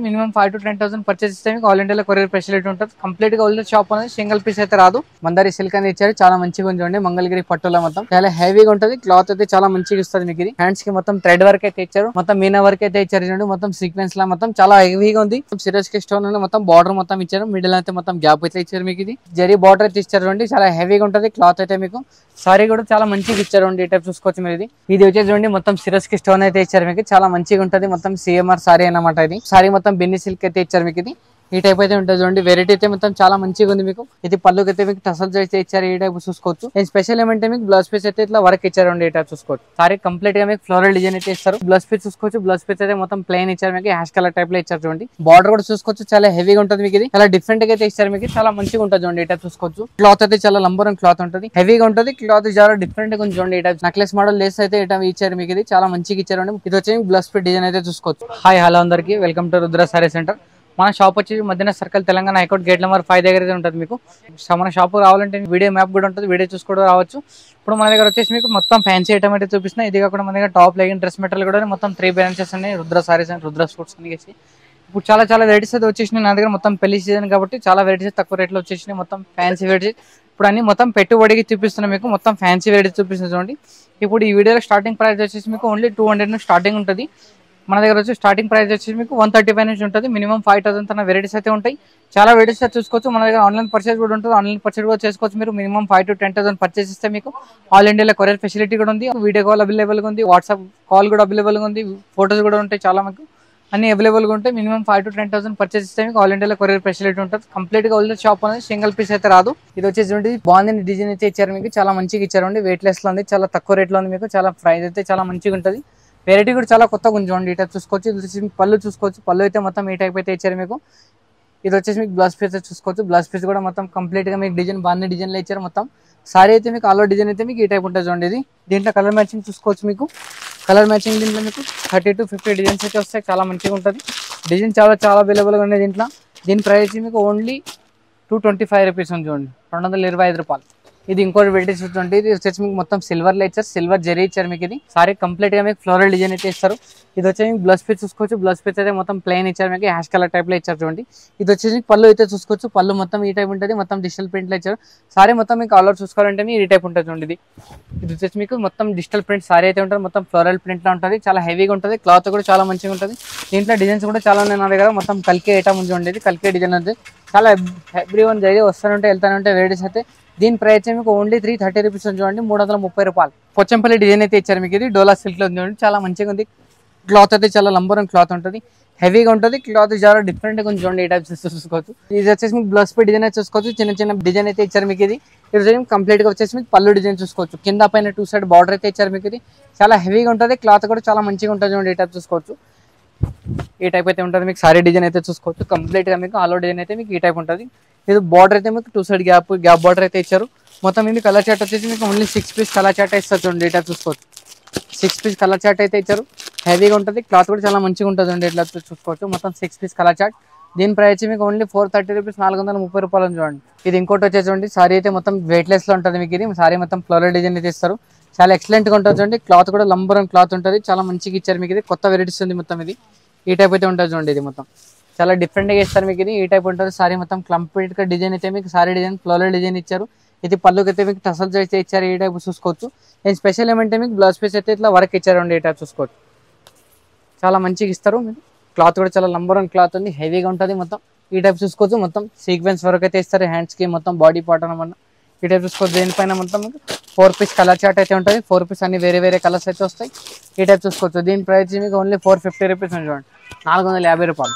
Minimum 5 to 10,000 purchase ఇస్తే మీకు all ఇండియాలో కొరియర్ ఫెసిలిటీ ఉంటుంది. కంప్లీట్ గా ఓల్డ్ షాప్ అనేది సింగిల్ పీస్ అయితే రాదు. మందారి సిల్క్ అని ఇచ్చారు, చాలా మంచిగా ఉంచండి. మంగళగిరి పట్టులో మొత్తం చాలా హెవీగా ఉంటుంది. క్లాత్ అయితే చాలా మంచిగా ఇస్తుంది మీకు. ఇది హ్యాండ్స్ కి మొత్తం థ్రెడ్ వర్క్ అయితే ఇచ్చారు, మొత్తం మీనా వర్క్ అయితే ఇచ్చారు చూడండి. మొత్తం సీక్వెన్స్ లా మొత్తం చాలా హెవీగా ఉంది. సిరోజ్ కి స్టోన్ మొత్తం బార్డర్ మొత్తం ఇచ్చారు, మిడిల్ అయితే మొత్తం గ్యాప్ అయితే ఇచ్చారు మీకు. ఇది జరీ బార్డర్ అయితే ఇచ్చారు చూడండి, చాలా హెవీగా ఉంటుంది క్లాత్ అయితే మీకు. సారీ కూడా చాలా మంచిగా ఇచ్చారు ఈ టైప్ చూసుకోవచ్చు మీరు. ఇది వచ్చేసి చూడండి మొత్తం సిరోజ్ కి స్టోన్ అయితే ఇచ్చారు మీకు, చాలా మంచిగా ఉంటుంది. మొత్తం సిఎంఆర్ సారీ అన్నమాట. ఇది సారీ మొత్తం బిన్ని సిల్క్ అయితే ఇచ్చారు మీకు. ఇది ఈ టైప్ అయితే ఉంటుంది చూడండి. వెరైటీ అయితే మొత్తం చాలా మంచిగా ఉంది మీకు. ఇది పళ్ళుకి అయితే మీకు టసల్స్ అయితే ఇచ్చారు, ఈ టైప్ చూసుకోవచ్చు. స్పెషల్ ఏమంటే మీకు బ్లౌజ్ పీస్ అయితే ఇట్లా వర్క్ ఇచ్చారు ఈ టైప్ చూసుకోవచ్చు. సారీ కంప్లీట్ గా మీకు ఫ్లోరల్ డిజైన్ అయితే ఇస్తారు. బ్లౌజ్ పీస్ చూసుకోవచ్చు, బ్లౌజ్ పీస్ అయితే మొత్తం ప్లెయిన్ ఇచ్చారు మీకు, హ్యాష్ కలర్ టైప్ లో ఇచ్చారు చూడండి. బార్డర్ కూడా చూసుకోవచ్చు, చాలా హెవీగా ఉంటుంది మీకు. ఇది చాలా డిఫరెంట్ గా అయితే ఇచ్చారు మీకు, చాలా మంచిగా ఉంటుంది చూడండి. ఈ టైప్ చూసుకోవచ్చు. క్లాత్ అయితే చాలా లంబరం క్లాత్ ఉంటుంది, హెవీగా ఉంటుంది. క్లాత్ చాలా డిఫరెంట్ గా ఉంది చూడండి. ఈ టైప్ నెక్లెస్ మోడల్ లేస్ అయితే ఇచ్చారు మీకు. ఇది చాలా మంచిగా ఇచ్చారు. ఇది వచ్చి బ్లౌజ్ పీస్ డిజైన్ అయితే చూసుకోవచ్చు. హాయ్ హలో అందరికి, welcome to Rudra sorry centre. మన షాప్ వచ్చి మధ్యన circle Telangana high court gate number 5 దగ్గర ఉంటుంది మీకు. మన షాప్ రావాలంటే వీడియో మ్యాప్ కూడా ఉంటుంది, వీడియో చూసుకోవడం రావచ్చు. ఇప్పుడు మన దగ్గర వచ్చేసి మీకు మొత్తం ఫ్యాన్సీ ఐటమ్ అయితే చూపిస్తున్నాయి. ఇది కాకుండా మన దగ్గర టాప్ లెగిన్ డ్రెస్ మెటీరియల్ కూడా మొత్తం 3 బ్రాంచెస్ ఉన్నాయి, రుద్ర సారీస్ అండ్ రుద్ర సూట్స్ అని. ఇప్పుడు చాలా వెరైటీస్ అయితే వచ్చేసినాయి నా దగ్గర. మొత్తం పెళ్లి సీజన్ కాబట్టి చాలా వెరైటీస్ తక్కువ రేట్లో వచ్చేసినాయి, మొత్తం ఫ్యాన్సీ వెరైటీస్. ఇప్పుడు అన్ని మొత్తం పెట్టుబడికి చూపిస్తున్నాం మీకు, మొత్తం ఫ్యాన్సీ వెరైటీస్ చూపిస్తుంది చూడండి. ఇప్పుడు ఈ వీడియోలో స్టార్టింగ్ ప్రైస్ వచ్చేసి మీకు ఓన్లీ 200 నుంచి స్టార్టింగ్ ఉంటుంది. మన దగ్గర వచ్చి స్టార్టింగ్ ప్రైస్ వచ్చేసి మీకు 135 నుంచి ఉంటుంది. మినిమం 5,000 తన వెరైటీస్ అయితే ఉంటాయి, చాలా వెరైటీస్ అయితే చూసుకోవచ్చు. మన దగ్గర ఆన్లైన్ పర్చేస్ కూడా ఉంటుంది, ఆన్లైన్ పర్చేస్ కూడా చేసుకోవచ్చు. మీరు మినిమం 5 to 10,000 పర్చేస్ ఇస్తే మీకు ఆల్ ఇండియాలో కొరియర్ ఫెసిలిటీ కూడా ఉంది. వీడియో కాల్ అవైలబుల్గా ఉంది, వాట్సాప్ కాల్ కూడా అవైలబుల్గా ఉంది, ఫోటోస్ కూడా ఉంటాయి, చాలా మీకు అన్ని అవైలబుల్గా ఉంటాయి. మినిమం 5 to 10,000 పర్చేస్ ఇస్తే మీకు ఆల్ ఇండియాలో కొరియర్ ఫెసిలిటీ ఉంటుంది. కంప్లీట్ గా ఓల్డ్ షాప్ అనేది సింగిల్ పీస్ అయితే రాదు. ఇది వచ్చేసి బాగుంది డిజైన్ అయితే ఇచ్చారు మీకు, చాలా మంచిగా ఇచ్చారు. వెయిట్ లెస్ లో ఉంది, చాలా తక్కువ రేట్ లో ఉంది మీకు. చాలా ప్రైస్ అయితే చాలా మంచిగా ఉంటుంది. వెరైటీ కూడా చాలా కొత్తగా ఉంది చూడండి. ఈ టైప్ చూసుకోవచ్చు. ఇది వచ్చేసి పళ్ళు చూసుకోవచ్చు, పళ్ళు అయితే మొత్తం ఈ టైప్ అయితే ఇచ్చారు మీకు. ఇది వచ్చేసి మీకు బ్లౌజ్ పీస్ చూసుకోవచ్చు, బ్లౌజ్ పీస్ కూడా మొత్తం కంప్లీట్ గా మీకు డిజైన్ బాగుంది డిజైన్లో ఇచ్చారు. మొత్తం సారీ అయితే మీకు ఆల్ డిజైన్ అయితే మీకు ఈ టైప్ ఉంటుంది చూడండి. ఇది దీంట్లో కలర్ మ్యాచింగ్ చూసుకోవచ్చు మీకు, కలర్ మ్యాచింగ్ దీంట్లో మీకు 30 to 50 డిజైన్స్ అయితే వస్తాయి, చాలా మంచిగా ఉంటుంది. డిజైన్ చాలా అవైలబుల్గా ఉన్నాయి దీంట్లో. దీని ప్రైస్ మీకు ఓన్లీ 225 రూపీస్ ఉంది చూడండి, 225 రూపాయలు. ఇది ఇంకోటి వెరైటీస్ చూడండి. ఇది వచ్చేసి మీకు మొత్తం సిల్వర్ లో ఇచ్చారు, సిల్వర్ జరీ ఇచ్చారు మీకు. ఇది సారీ కంప్లీట్ గా మీకు ఫ్లోరల్ డిజైన్ అయితే ఇస్తారు. ఇది వచ్చేసి మీకు బ్లౌజ్ పీస్ చూసుకోవచ్చు, బ్లౌజ్ పీస్ అయితే మొత్తం ప్లెయిన్ ఇచ్చారు మీకు, హ్యాష్ కలర్ టైప్ లో ఇచ్చారు చూడండి. ఇది వచ్చేసి పళ్ళు అయితే చూసుకోవచ్చు, పళ్ళు మొత్తం ఈ టైప్ ఉంటుంది, మొత్తం డిజిటల్ ప్రింట్ లో ఇచ్చారు. సారీ మొత్తం మీకు ఆల్ ఓవర్ చూసుకోవాలంటే ఈ టైప్ ఉంటుంది చూడండి. ఇది వచ్చేసి మీకు మొత్తం డిజిటల్ ప్రింట్ సారీ అయితే ఉంటుంది, మొత్తం ఫ్లోరల్ ప్రింట్ లో ఉంటుంది, చాలా హెవీగా ఉంటుంది. క్లాత్ కూడా చాలా మంచిగా ఉంటుంది. దీంట్లో డిజైన్స్ కూడా చాలా ఉన్నాయి నా దగ్గర. మొత్తం కల్కే ఐటమ్ ఉంది చూడండి, కల్కే డిజైన్ ఉంది. చాలా ఎవ్రీ వన్ జరిగి వస్తానంటే వెళ్తానంటే వెరైటీస్ అయితే. దీని ప్రైస్ మీకు ఓన్లీ 330 రూపీస్ ఉంది చూడండి, 330 రూపాయలు. పోచంపల్లి డిజైన్ అయితే ఇచ్చారు మీకు. ఇది డోలా సిల్క్ లో ఉంది చూడండి, చాలా మంచిగా ఉంది. క్లాత్ అయితే చాలా లంబరం క్లాత్ ఉంటుంది, హెవీగా ఉంటుంది. క్లాత్ చాలా డిఫరెంట్ గా ఉంది చూడండి. ఈ టైప్ చూసుకోవచ్చు. ఇది వచ్చేసి మీకు బ్లౌజ్ పై డిజైన్ అయితే చూసుకోవచ్చు, చిన్న డిజైన్ అయితే ఇచ్చారు మీకు. ఇది కంప్లీట్ గా వచ్చేసి మీకు పళ్ళు డిజైన్ చూసుకోవచ్చు, కింద పైన 2 సైడ్ బార్డర్ అయితే ఇచ్చారు మీకు. ఇది చాలా హెవీగా ఉంటుంది, క్లాత్ కూడా చాలా మంచిగా ఉంటుంది చూడండి. ఈ టైప్ చూసుకోవచ్చు. ఈ టైప్ అయితే ఉంటుంది మీకు. సారీ డిజైన్ అయితే చూసుకోవచ్చు, కంప్లీట్ గా మీకు ఆల్ డిజైన్ అయితే మీకు ఈ టైప్ ఉంటుంది. ఇది బార్డర్ అయితే మీకు 2 సైడ్ గ్యాప్ బార్డర్ అయితే ఇచ్చారు. మొత్తం ఇది కలర్ చార్ట్ వచ్చేసి మీకు ఓన్లీ 6 పీస్ కలర్ చార్ట్ ఇస్తారు చూడండి. ఈ టైప్ చూసుకోవచ్చు, 6 పీస్ కలర్ చార్ట్ అయితే ఇచ్చారు, హెవీగా ఉంటుంది. క్లాత్ కూడా చాలా మంచిగా ఉంటుంది అండి. ఇట్లా చూసుకోవచ్చు. మొత్తం 6 పీస్ కలర్ చార్ట్. దీని ప్రైస్ మీకు ఓన్లీ 430 రూపీస్, 430 రూపాయలు చూడండి. ఇది ఇంకోటి వచ్చేసి సారీ అయితే మొత్తం వెయిట్ లెస్ లో ఉంటుంది మీకు. ఇది సారీ మొత్తం ఫ్లోరల్ డిజైన్ అయితే ఇస్తారు, చాలా ఎక్సలెంట్ గా ఉంటుంది చూడండి. క్లాత్ కూడా లంబరం క్లాత్ ఉంటుంది, చాలా మంచిగా ఇచ్చారు మీకు. ఇది కొత్త వెరైటీస్ ఉంది మొత్తం. ఇది ఈ టైప్ అయితే ఉంటుంది చూడండి. ఇది మొత్తం చాలా డిఫరెంట్ గా ఇస్తారు మీకు. ఇది ఈ టైప్ ఉంటుంది. సారీ మొత్తం కంప్లీట్ గా డిజైన్ అయితే మీకు సారీ డిజైన్ ఫ్లోరల్ డిజైన్ ఇచ్చారు. ఇది పళ్ళుకి అయితే మీకు టసల్స్ అయితే ఇచ్చారు, ఈ టైప్ చూసుకోవచ్చు. నేను స్పెషల్ ఏమంటే మీకు బ్లౌజ్ పీస్ అయితే ఇట్లా వర్క్ ఇచ్చారండి, ఈ టైప్ చూసుకోవచ్చు. చాలా మంచిగా ఇస్తారు మీకు. క్లాత్ కూడా చాలా లంబరం క్లాత్ ఉంది, హెవీగా ఉంటుంది మొత్తం. ఈ టైప్ చూసుకోవచ్చు. మొత్తం సీక్వెన్స్ వర్క్ అయితే ఇస్తారు హ్యాండ్స్ కి, మొత్తం బాడీ పార్ట్ అనమాట. ఈ టైప్ చూసుకోవచ్చు. దీనిపైన మొత్తం 4 పీస్ కలర్ చార్ట్ అయితే ఉంటుంది, 4 పీస్ అన్ని వేరే కలర్స్ అయితే వస్తాయి. ఈ టైప్ చూసుకోవచ్చు. దీని ప్రైస్ మీకు ఓన్లీ 450 రూపీస్ ఉంది చూడండి, 450 రూపాయలు.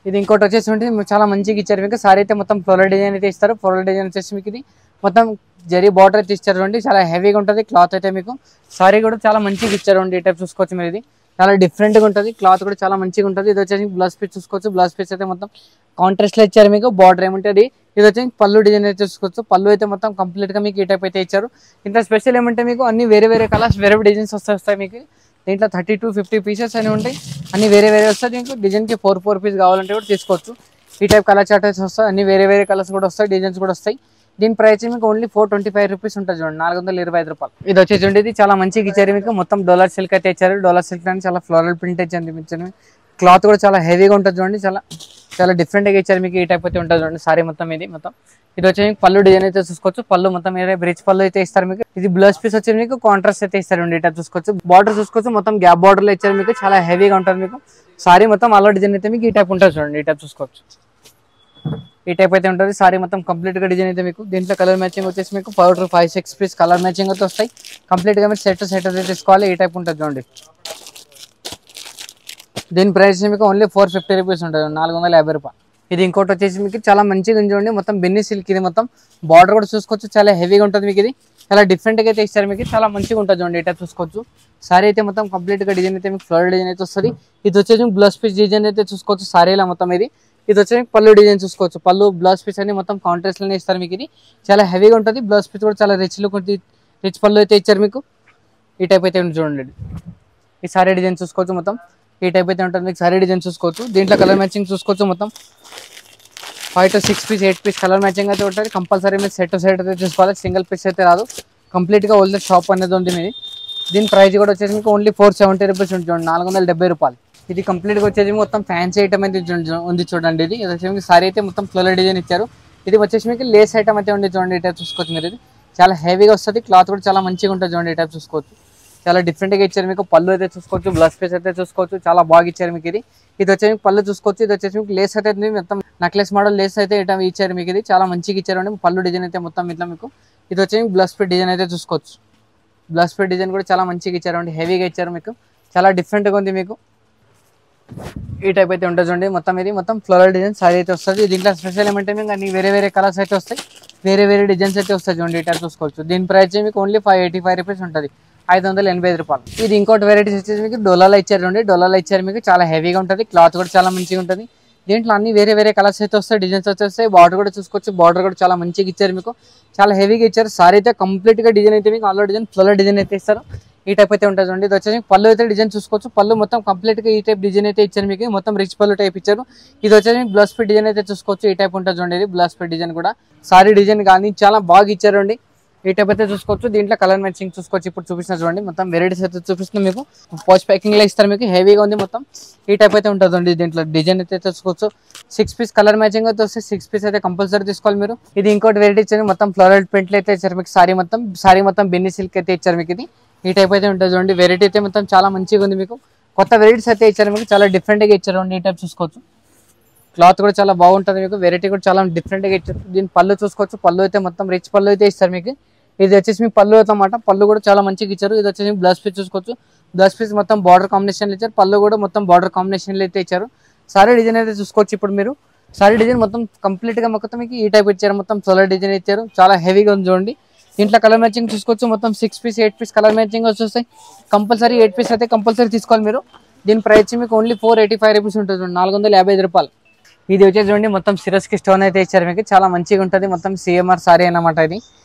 ఇది ఇంకోటి వచ్చేసి చాలా మంచిగా ఇచ్చారు మీకు. సారీ అయితే మొత్తం ఫ్లోరల్ డిజైన్ అయితే ఇస్తారు. ఫ్లోరల్ డిజైన్ వచ్చేసి మీకు ఇది మొత్తం జరీ బార్డర్ అయితే ఇచ్చారు చూడండి, చాలా హెవీగా ఉంటుంది. క్లాత్ అయితే మీకు సారీ కూడా చాలా మంచిగా ఇచ్చారు అండి. ఈ టైప్ చూసుకోవచ్చు మీరు. ఇది చాలా డిఫరెంట్ గా ఉంటుంది, క్లాత్ కూడా చాలా మంచిగా ఉంటుంది. ఇది వచ్చేసి బ్లౌజ్ పీస్ చూసుకోవచ్చు, బ్లౌజ్ పీస్ అయితే మొత్తం కాంట్రాస్ట్ లో ఇచ్చారు మీకు. బార్డర్ ఏముంటుంది. ఇది వచ్చి పళ్ళు డిజైన్ అయితే చూసుకోవచ్చు, పళ్ళు అయితే మొత్తం కంప్లీట్ గా మీకు ఈ టైప్ అయితే ఇచ్చారు. ఇంత స్పెషల్ ఏమంటే మీకు అన్ని వేరే కలర్స్ వేరే డిజైన్స్ వస్తాయి మీకు. దీంట్లో 30 to 50 పీసెస్ అని ఉంటాయి, అన్ని వేరే వస్తాయి. మీకు డిజైన్ కి 4 పీస్ కావాలంటే కూడా తీసుకోవచ్చు. ఈ టైప్ కలర్ చార్టెస్ వస్తాయి, అన్ని వేరే కలర్స్ కూడా వస్తాయి, డిజైన్స్ కూడా వస్తాయి. దీని ప్రైస్ మీకు ఓన్లీ 425 రూపీస్ ఉంటుంది చూడండి, 425 రూపాయలు. ఇది వచ్చేసి ఇది చాలా మంచిగా ఇచ్చారు మీకు. మొత్తం డోలా సిల్క్ అయితే ఇచ్చారు. డోలా సిల్క్ అని చాలా ఫ్లోరల్ ప్రింట్ ఇచ్చారు. క్లాత్ కూడా చాలా హెవీగా ఉంటుంది చూడండి, చాలా చాలా డిఫరెంట్గా ఇచ్చారు మీకు. ఈ టైప్ అయితే ఉంటుంది చూడండి సారీ మొత్తం. ఇది వచ్చి మీకు పళ్ళు డిజైన్ అయితే చూసుకోవచ్చు. పళ్ళు మొత్తం బ్రిడ్జ్ పళ్ళు అయితే ఇస్తారు మీకు. ఇది బ్లౌజ్ పీస్ వచ్చి మీకు కాంట్రాస్ట్ అయితే ఇస్తారు. ఈ టైప్ చూసుకోవచ్చు. బార్డర్ చూసుకోవచ్చు, మొత్తం గ్యాప్ బార్డర్ లో ఇచ్చారు మీకు. చాలా హెవీగా ఉంటుంది మీకు సారీ మొత్తం. అలా డిజైన్ అయితే మీకు ఈ టైప్ ఉంటుంది చూడండి. ఈ టైప్ చూసుకోవచ్చు. ఈ టైప్ అయితే ఉంటుంది సారీ మొత్తం కంప్లీట్ గా డిజైన్ అయితే మీకు. దీంట్లో కలర్ మ్యాచింగ్ వచ్చేసి మీకు 5-6 పీస్ కలర్ మ్యాచింగ్ అయితే వస్తాయి. కంప్లీట్ గా మీరు సెట్ అయితే తీసుకోవాలి. ఈ టైప్ ఉంటుంది చూడండి. దీని ప్రైస్ మీకు ఓన్లీ 450 రూపీస్ ఉంటుంది, 450 రూపాయలు. ఇది ఇంకోటి వచ్చేసి మీకు చాలా మంచిగా చూడండి, మొత్తం బెన్నీ సిల్క్. ఇది మొత్తం బార్డర్ కూడా చూసుకోవచ్చు, చాలా హెవీగా ఉంటుంది మీకు. ఇది చాలా డిఫరెంట్ గా అయితే ఇస్తారు మీకు, చాలా మంచిగా ఉంటుంది చూడండి. ఈ టైప్ చూసుకోవచ్చు. సారీ అయితే మొత్తం కంప్లీట్ గా డిజైన్ అయితే మీకు ఫ్లోరల్ డిజైన్ అయితే వస్తుంది. ఇది వచ్చేసి బ్లౌజ్ పీస్ డిజైన్ అయితే చూసుకోవచ్చు సారీలో మొత్తం. ఇది వచ్చేసి పళ్ళు డిజైన్ చూసుకోవచ్చు. పళ్ళు బ్లౌజ్ పీస్ అని మొత్తం కాంట్రాస్ట్ లోనే ఇస్తారు మీకు. ఇది చాలా హెవీగా ఉంటుంది. బ్లౌజ్ పీస్ కూడా చాలా రిచ్ లుక్, రిచ్ పళ్ళు అయితే ఇచ్చారు మీకు. ఈ టైప్ అయితే చూడండి. ఈ సారీ డిజైన్ చూసుకోవచ్చు మొత్తం. ఈ టైప్ అయితే ఉంటుంది మీకు సారీ డిజైన్ చూసుకోవచ్చు. దీంట్లో కలర్ మ్యాచింగ్ చూసుకోవచ్చు. మొత్తం 5-6 పీస్ 8 పీస్ కలర్ మ్యాచింగ్ అయితే ఉంటుంది. కంపల్సరీ మీరు సెట్ అయితే తీసుకోవాలి, సింగిల్ పీస్ అయితే రాదు. కంప్లీట్ గా హోల్సేల్ షాప్ అనేది ఉంది మీది. దీని ప్రైస్ కూడా వచ్చేసి మీకు ఓన్లీ 470 రూపీస్ ఉంటుంది, 470 రూపాయలు. ఇది కంప్లీట్ గా వచ్చేసి మొత్తం ఫ్యాన్సీ ఐటమ్ అయితే ఉంది చూడండి. ఇది వచ్చేసి సారీ అయితే మొత్తం ఫ్లోరల్ డిజైన్ ఇచ్చారు. ఇది వచ్చేసి మీకు లేస్ ఐటమ్ అయితే ఉంది చూడండి. ఈ టైప్ చూసుకోవచ్చు మీరు. ఇది చాలా హెవీగా వస్తుంది, క్లాత్ కూడా చాలా మంచిగా ఉంటుంది చూడండి. ఈ టైప్ చూసుకోవచ్చు. చాలా డిఫరెంట్ గా ఇచ్చారు మీకు. పళ్ళు అయితే చూసుకోవచ్చు, బ్లౌజ్ పీస్ అయితే చూసుకోవచ్చు, చాలా బాగా ఇచ్చారు మీకు. ఇది వచ్చేసి పళ్ళు చూసుకోవచ్చు. ఇది వచ్చేసి మీకు లేస్ అయితే మొత్తం నెక్లెస్ మోడల్ లేస్ అయితే ఇచ్చారు మీకు. ఇది చాలా మంచిగా ఇచ్చారు. పళ్ళు డిజైన్ అయితే మొత్తం ఇట్లా మీకు. ఇది వచ్చేసి బ్లౌజ్ పీస్ డిజైన్ అయితే చూసుకోవచ్చు. బ్లౌజ్ పీస్ డిజైన్ కూడా చాలా మంచిగా ఇచ్చారు, హెవీగా ఇచ్చారు మీకు. చాలా డిఫరెంట్ గా ఉంది మీకు. ఈ టైప్ అయితే ఉంటుంది చూడండి మొత్తం. ఇది మొత్తం ఫ్లోరల్ డిజైన్ సారీ అయితే వస్తుంది. దీంట్లో స్పెషల్ ఏమంటే మీకు అన్ని వేరే కలర్స్ అయితే వస్తాయి, వేరే డిజైన్స్ అయితే వస్తాయి చూడండి. ఈ టైప్ చూసుకోవచ్చు. దీని ప్రైస్ మీకు ఓన్లీ 585 రూపీస్ ఉంటుంది, 585 రూపాయలు. ఇది ఇంకోటి వెరైటీస్ వచ్చేసి మీకు డోలాలో ఇచ్చారు చూడండి. డోలాలో ఇచ్చారు మీకు, చాలా హెవీగా ఉంటుంది, క్లాత్ కూడా చాలా మంచిగా ఉంటుంది. దీంట్లో అన్ని వేరే కలర్స్ అయితే వస్తాయి, డిజైన్స్ వచ్చేస్తాయి. బార్డర్ కూడా చూసుకోవచ్చు. బార్డర్ కూడా చాలా మంచిగా ఇచ్చారు మీకు, చాలా హెవీగా ఇచ్చారు. సారీ అయితే కంప్లీట్ గా డిజైన్ అయితే మీకు ఆల్ డిజైన్ ఫ్లోరల్ డిజైన్ అయితే ఇస్తారు. ఈ టైప్ అయితే ఉంటుంది చూడండి. ఇది వచ్చేసి పళ్ళు అయితే డిజైన్ చూసుకోవచ్చు. పళ్ళు మొత్తం కంప్లీట్ గా ఈ టైప్ డిజైన్ అయితే ఇచ్చారు మీకు, మొత్తం రిచ్ పళ్ళు టైప్ ఇచ్చారు. ఇది వచ్చేసి బ్లౌజ్ పీస్ డిజైన్ అయితే చూసుకోవచ్చు. ఈ టైప్ ఉంటుంది చూడండి. ఇది బ్లౌజ్ పీస్ డిజైన్ కూడా సారీ డిజైన్ కానీ చాలా బాగా ఇచ్చారండి. ఈ టైప్ అయితే చూసుకోవచ్చు. దీంట్లో కలర్ మ్యాచింగ్ చూసుకోవచ్చు. ఇప్పుడు చూపిస్తున్నా చూడండి, మొత్తం వెరైటీస్ అయితే చూపిస్తున్నాం మీకు. పోస్ట్ ప్యాకింగ్ లో ఇస్తారు మీకు, హెవీగా ఉంది మొత్తం. ఈ టైప్ అయితే ఉంటుందండి. దీంట్లో డిజైన్ అయితే చూసుకోవచ్చు. 6 పీస్ కలర్ మ్యాచింగ్ అయితే వస్తే 6 పీస్ అయితే కంపల్సరీ తీసుకోవాలి మీరు. ఇది ఇంకోటి వెరైటీ ఇచ్చారు, మొత్తం ఫ్లోరల్ ప్రింట్లు అయితే ఇచ్చారు మీకు. సారీ మొత్తం బెన్నీ సిల్క్ అయితే ఇచ్చారు మీకు. ఇది ఈ టైప్ అయితే ఉంటుంది చూడండి. వెరైటీ అయితే మొత్తం చాలా మంచిగా ఉంది మీకు. కొత్త వెరైటీస్ అయితే ఇచ్చారు మీకు, చాలా డిఫరెంట్ గా ఇచ్చారు. ఈ టైప్ చూసుకోవచ్చు. క్లాత్ కూడా చాలా బాగుంటుంది మీకు. వెరైటీ కూడా చాలా డిఫరెంట్ గా ఇచ్చారు. దీని పళ్ళు చూసుకోవచ్చు. పళ్ళు అయితే మొత్తం రిచ్ పళ్ళు అయితే ఇస్తారు మీకు. ఇది వచ్చేసి మీకు పళ్ళు అన్నమాట. పళ్ళు కూడా చాలా మంచిగా ఇచ్చారు. ఇది వచ్చేసి బ్లౌజ్ పీస్ చూసుకోవచ్చు. బ్లౌజ్ పీస్ మొత్తం బార్డర్ కాంబినేషన్ ఇచ్చారు. పళ్ళు కూడా మొత్తం బార్డర్ కాంబినేషన్ అయితే ఇచ్చారు. సారీ డిజైన్ అయితే చూసుకోవచ్చు. ఇప్పుడు మీరు సారీ డిజైన్ మొత్తం కంప్లీట్ గా మొత్తం మీకు ఈ టైప్ ఇచ్చారు. మొత్తం ఫ్లోరల్ డిజైన్ ఇచ్చారు, చాలా హెవీగా ఉంది చూడండి. దీంట్లో కలర్ మ్యాచింగ్ చూసుకోవచ్చు. మొత్తం 6 పీస్ 8 పీస్ కలర్ మ్యాచింగ్ వస్తాయి. కంపల్సరీ 8 పీస్ అయితే కంపల్సరీ తీసుకోవాలి మీరు. దీని ప్రైస్ మీకు ఓన్లీ 485 రూపీస్ ఉంటుంది, 455 రూపాయలు. ఇది వచ్చేసి చూడండి, మొత్తం సిరస్ కి స్టోన్ అయితే ఇచ్చారు మీకు, చాలా మంచిగా ఉంటుంది. మొత్తం సిఎంఆర్ సారీ అన్నమాట. ఇది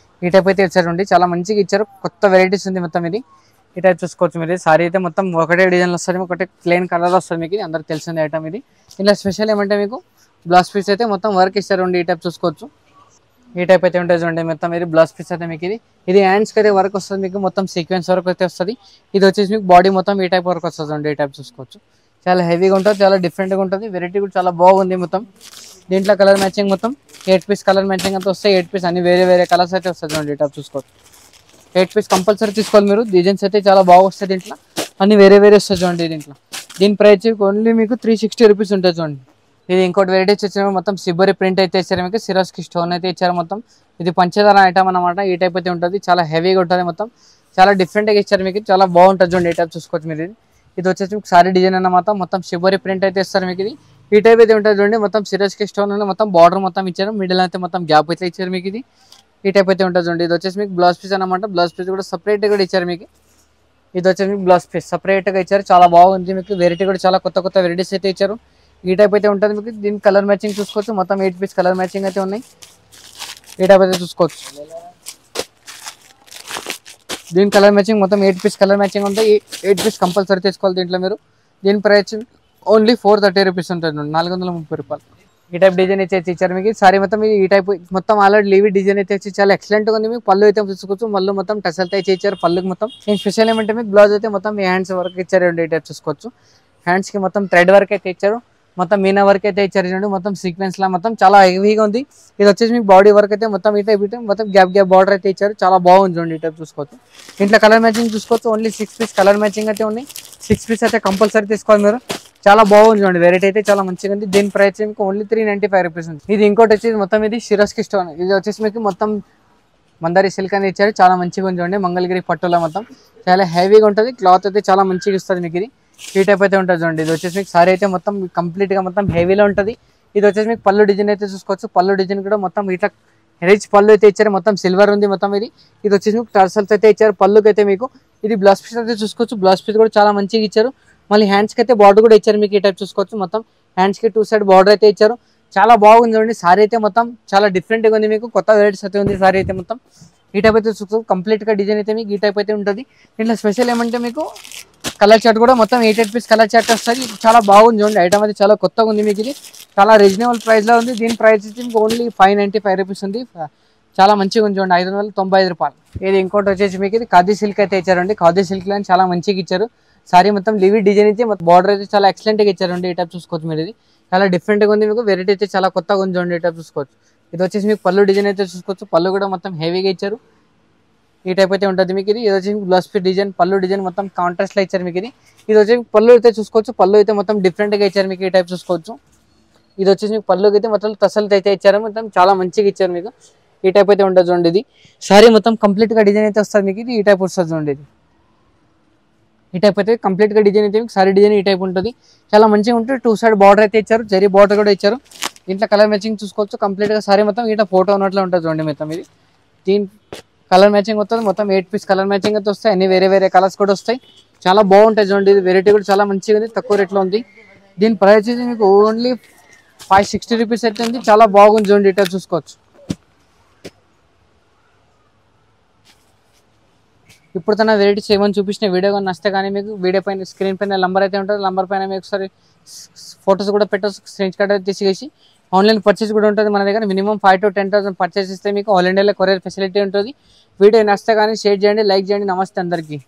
ఈ టైప్ అయితే ఇచ్చారు, చాలా మంచిగా ఇచ్చారు. కొత్త వెరైటీస్ ఉంది మొత్తం. ఇది ఈ టైప్ చూసుకోవచ్చు మీరు. సారీ అయితే మొత్తం ఒకటే డిజైన్ వస్తుంది, ఒకటే ప్లెయిన్ కలర్ వస్తుంది మీకు. అందరికి తెలిసింది ఐటమ్ ఇది. ఇలా స్పెషల్ ఏమంటే మీకు బ్లౌజ్ పీస్ అయితే మొత్తం వర్క్ ఇస్తారు. ఈ టైప్ చూసుకోవచ్చు. ఈ టైప్ అయితే ఉంటుంది చూడండి మొత్తం. ఇది బ్లౌజ్ పీస్ అయితే మీకు ఇది హ్యాండ్స్ కి అయితే వర్క్ వస్తుంది మీకు, మొత్తం సీక్వెన్స్ వర్క్ అయితే వస్తుంది. ఇది వచ్చేసి మీకు బాడీ మొత్తం ఈ టైప్ వర్క్ వస్తుంది. ఈ టైప్ చూసుకోవచ్చు. చాలా హెవీగా ఉంటుంది, చాలా డిఫరెంట్గా ఉంటుంది. వెరైటీ కూడా చాలా బాగుంది మొత్తం. దీంట్లో కలర్ మ్యాచింగ్ మొత్తం 8 పీస్ కలర్ మ్యాచింగ్ అంతా వస్తాయి. 8 పీస్ అన్ని వేరే కలర్స్ అయితే వస్తుంది చూడండి. ఈ టైప్ చూసుకోవచ్చు. 8 పీస్ కంపల్సరీ తీసుకోవాలి మీరు. డిజైన్స్ అయితే చాలా బాగా వస్తాయి. దీంట్లో అన్ని వేరే వస్తాయి చూడండి. దీంట్లో దీని ప్రైస్ ఓన్లీ మీకు 360 రూపీస్ ఉంటుంది చూడండి. ఇది ఇంకోటి వెరైటీస్ వచ్చారు, మొత్తం సిబ్బరి ప్రింట్ అయితే ఇచ్చారు మీకు. సిరస్ కి స్టోన్ అయితే ఇచ్చారు మొత్తం. ఇది పంచదార ఐటమ్ అనమాట. ఈ టైప్ అయితే ఉంటుంది, చాలా హెవీగా ఉంటుంది మొత్తం. చాలా డిఫరెంట్గా ఇచ్చారు మీకు, చాలా బాగుంటుంది చూడండి. ఈ టైప్ చూసుకోవచ్చు మీరు. ఇది వచ్చేసి మీకు సారీ డిజైన్ అన్నమాట. మొత్తం సిబ్బరి ప్రింట్ అయితే ఇస్తారు మీకు. ఇది ఈ టైప్ అయితే ఉంటుంది చూడండి. మొత్తం సిరస్ కి స్టోన్ మొత్తం బార్డర్ మొత్తం ఇచ్చారు. మిడిల్ అయితే మొత్తం గ్యాప్ అయితే ఇచ్చారు మీకు. ఇది ఈ టైప్ అయితే ఉంటుంది చూడండి. ఇది వచ్చేసి మీకు బ్లౌజ్ పీస్ అనమాట. బ్లౌజ్ పీస్ కూడా సపరేట్ గా ఇచ్చారు మీకు. ఇది వచ్చేసి మీకు బ్లౌజ్ పీస్ సపరేట్ గా ఇచ్చారు, చాలా బాగుంది మీకు. వెరైటీ కూడా చాలా కొత్త వెరైటీస్ అయితే ఇచ్చారు. ఈ టైప్ అయితే ఉంటుంది మీకు. దీని కలర్ మ్యాచింగ్ చూసుకోవచ్చు. మొత్తం 8 పీస్ కలర్ మ్యాచింగ్ అయితే ఉన్నాయి. ఈ టైప్ అయితే చూసుకోవచ్చు. దీని కలర్ మ్యాచింగ్ మొత్తం 8 పీస్ కలర్ మ్యాచింగ్ ఉంటాయి. 8 పీస్ కంపల్సరీ తీసుకోవాలి దీంట్లో మీరు. దీని ప్రైస్ ఓన్లీ 430 రూపీస్ ఉంటుంది, 430 రూపాయలు. ఈ టైప్ డిజైన్ అయితే ఇచ్చారు మీకు. సారీ మొత్తం ఈ టైప్ మొత్తం ఆల్రెడీ లీవీ డిజైన్ అయితే వచ్చి చాలా ఎక్సలెంట్ గా ఉంది మీకు. పళ్ళు అయితే చూసుకోవచ్చు. మళ్ళీ మొత్తం టసల్ అయితే ఇచ్చారు పళ్ళుకి మొత్తం. స్పెషల్ ఏమంటే మీకు బ్లౌజ్ అయితే మొత్తం మీ హ్యాండ్స్ వరకు ఇచ్చారు. ఈ టైప్ చూసుకోవచ్చు. హ్యాండ్స్ కి మొత్తం థ్రెడ్ వర్క్ అయితే ఇచ్చారు, మొత్తం మీనా వర్క్ అయితే ఇచ్చారు చూడండి, మొత్తం సీక్వెన్స్ లా మొత్తం చాలా హెవీగా ఉంది. ఇది వచ్చేసి మీకు బాడీ వర్క్ అయితే మొత్తం ఈ టైప్ మొత్తం గ్యాప్ గ్యాప్ బార్డర్ అయితే ఇచ్చారు, చాలా బాగుంది చూడండి. ఈ టైప్ చూసుకోవచ్చు. ఇంట్లో కలర్ మ్యాచింగ్ చూసుకోవచ్చు, ఓన్లీ 6 పీస్ కలర్ మ్యాచింగ్ అయితే ఉంది. 6 పీస్ అయితే కంపల్సరీ తీసుకోవాలి మీరు. చాలా బాగుంది చూడండి, వెరైటీ అయితే చాలా మంచిగా ఉంది. దీని ప్రైస్ మీకు ఓన్లీ 395 రూపీస్ ఉంది. ఇది ఇంకోటి వచ్చేసి మొత్తం ఇది షిరోస్కి స్టోన్, ఇది వచ్చేసి మీకు మొత్తం మందారి సిల్క్ అని ఇచ్చారు, చాలా మంచిగా ఉంది చూడండి. మంగళగిరి పట్టులో మొత్తం చాలా హెవీగా ఉంటుంది, క్లాత్ అయితే చాలా మంచిగా ఇస్తుంది మీకు. ఇది ఈ టైప్ అయితే ఉంటుంది చూడండి. ఇది వచ్చేసి మీకు సారీ అయితే మొత్తం కంప్లీట్ గా మొత్తం హెవీలో ఉంటుంది. ఇది వచ్చేసి మీకు పళ్ళు డిజైన్ అయితే చూసుకోవచ్చు, పళ్ళు డిజైన్ కూడా మొత్తం ఇట్లా రిచ్ పళ్ళు అయితే ఇచ్చారు, మొత్తం సిల్వర్ ఉంది మొత్తం. ఇది వచ్చేసి మీకు టర్సల్స్ అయితే ఇచ్చారు పళ్ళుకి అయితే మీకు. ఇది బ్లౌజ్ పీస్ అయితే చూసుకోవచ్చు, బ్లౌజ్ పీస్ కూడా చాలా మంచిగా ఇచ్చారు. మళ్ళీ హ్యాండ్స్ కి అయితే బార్డర్ కూడా ఇచ్చారు మీకు. ఈ టైప్ చూసుకోవచ్చు, మొత్తం హ్యాండ్స్ కి 2 సైడ్ బార్డర్ అయితే ఇచ్చారు, చాలా బాగుంది చూడండి. సారీ అయితే మొత్తం చాలా డిఫరెంట్ గా ఉంది, మీకు కొత్త వెరైటీస్ అయితే ఉంది సారీ అయితే మొత్తం. ఈ టైప్ అయితే చూసుకోవచ్చు, కంప్లీట్ గా డిజైన్ అయితే మీకు ఈ టైప్ అయితే ఉంటుంది. దీంట్లో స్పెషల్ ఏమంటే మీకు కలర్ చార్ట్ కూడా మొత్తం 8 పీస్ కలర్ చార్ట్ వస్తుంది, చాలా బాగుంది చూడండి. ఐటమ్ అయితే చాలా కొత్తగా ఉంది మీకు. ఇది చాలా రీజనబుల్ ప్రైస్ లో ఉంది. దీని ప్రైస్ వచ్చి మీకు ఓన్లీ 595 రూపీస్ ఉంది, చాలా మంచిగా ఉంది చూడండి, 595 రూపాయలు. ఇది ఇంకోటి వచ్చేసి మీకు ఇది ఖాదీ సిల్క్ అయితే ఇచ్చారండి, ఖాదీ సిల్క్ లో చాలా మంచిగా ఇచ్చారు. సారీ మొత్తం లివీ డిజైన్ అయితే బార్డర్ అయితే చాలా ఎక్సలెంట్ గా ఇచ్చారండి. ఈ టైప్ చూసుకోవచ్చు మీరు. ఇది చాలా డిఫరెంట్ గా ఉంది మీకు, వెరైటీ అయితే చాలా కొత్తగా ఉంది చూడండి. ఈ టైప్ చూసుకోవచ్చు. ఇది వచ్చేసి మీకు పళ్ళు డిజైన్ అయితే చూసుకోవచ్చు, పళ్ళు కూడా మొత్తం హెవీగా ఇచ్చారు. ఈ టైప్ అయితే ఉంటుంది మీకు. ఇది వచ్చి బ్లౌజ్ పీస్ డిజైన్, పళ్ళు డిజైన్ మొత్తం కాంట్రాస్ట్ లో ఇచ్చారు మీకు. ఇది వచ్చి పళ్ళు అయితే చూసుకోవచ్చు, పళ్ళు అయితే మొత్తం డిఫరెంట్ గా ఇచ్చారు మీకు. ఈ టైప్ చూసుకోవచ్చు. ఇది వచ్చేసి మీకు పళ్ళుకి అయితే మొత్తం తసలు అయితే ఇచ్చారు, మొత్తం చాలా మంచిగా ఇచ్చారు మీకు. ఈ టైప్ అయితే ఉంటుంది చూడండి. ఇది సారీ మొత్తం కంప్లీట్ గా డిజైన్ అయితే వస్తుంది మీకు. ఇది ఈ టైప్ వస్తుంది చూడండి. ఇది ఈ టైప్ అయితే కంప్లీట్ గా డిజైన్ అయితే మీకు సారీ డిజైన్ ఈ టైప్ ఉంటుంది, చాలా మంచిగా ఉంటుంది. 2 సైడ్ బార్డర్ అయితే ఇచ్చారు, జరీ బార్డర్ కూడా ఇచ్చారు. ఇంట్లో కలర్ మ్యాచింగ్ చూసుకోవచ్చు, కంప్లీట్ గా సారీ మొత్తం ఇట్లా ఫోటో ఉన్నట్లు ఉంటుంది చూడండి మొత్తం. ఇది దీని కలర్ మ్యాచింగ్ వస్తుంది, మొత్తం 8 పీస్ కలర్ మ్యాచింగ్ అయితే వస్తాయి, అన్ని వేరే వేరే కలర్స్ కూడా వస్తాయి, చాలా బాగుంటాయి చూడండి. ఇది వెరైటీ కూడా చాలా మంచిగా ఉంది, తక్కువ రేట్లో ఉంది. దీని ప్రైస్ అయితే మీకు ఓన్లీ 560 రూపీస్ అయితే ఉంది, చాలా బాగుంది చూడండి. ఇట్లా చూసుకోవచ్చు. ఇప్పుడు తన వెరైటీస్ ఏమని చూపించిన వీడియో కానీ నచ్చితే కానీ మీకు వీడియో పైన స్క్రీన్ పైన నంబర్ అయితే ఉంటుంది, నంబర్ పైన మీకు ఒకసారి ఫొటోస్ కూడా పెట్టచ్చు, స్క్రీన్ షాట్ అయితే తీసేసి ఆన్లైన్ పర్చేస్ కూడా ఉంటుంది మన దగ్గర. మినిమం 5,000 to 10,000 పర్చేస్ ఇస్తే మీకు ఆల్ ఇండియాలో కొరియర్ ఫెసిలిటీ ఉంటుంది. వీడియో నచ్చితే కానీ షేర్ చేయండి, లైక్ చేయండి. నమస్తే అందరికీ.